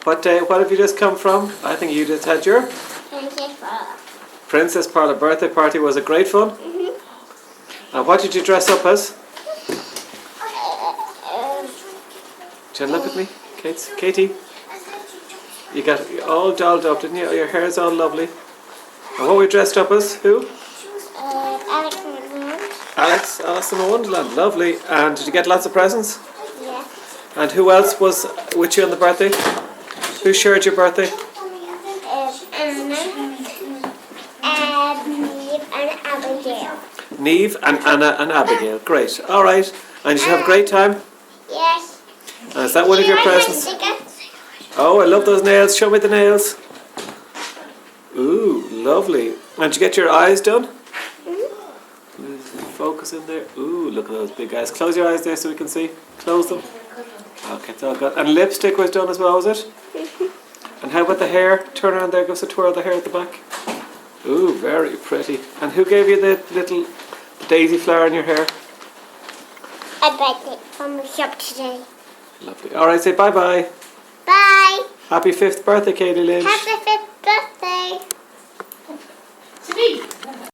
What have you just come from? I think you just had your Princess Paula. Princess Paula birthday party. Was it great fun? And what did you dress up as? Jen, look at me. Katie. You got all dolled up, didn't you? Your hair's all lovely. And what were you dressed up as? Who? Alex Wonderland. Alex, Alice in Wonderland. Lovely. And did you get lots of presents? Yeah. And who else was with you on the birthday? Who shared your birthday? Anna, Neve, and Abigail. Neve and Anna and Abigail. Great. All right. And did you have a great time? Yes. And is that one of your presents? Oh, I love those nails. Show me the nails. Ooh, lovely. And did you get your eyes done? Focus in there. Ooh, look at those big eyes. Close your eyes there so we can see. Close them. Okay, it's all good. And lipstick was done as well, was it? And how about the hair? Turn around there, give us a twirl of the hair at the back. Ooh, very pretty. And who gave you the little daisy flower in your hair? I bought it from the shop today. Lovely. All right, say bye-bye. Bye. Happy 5th birthday, Katie Lynch. Happy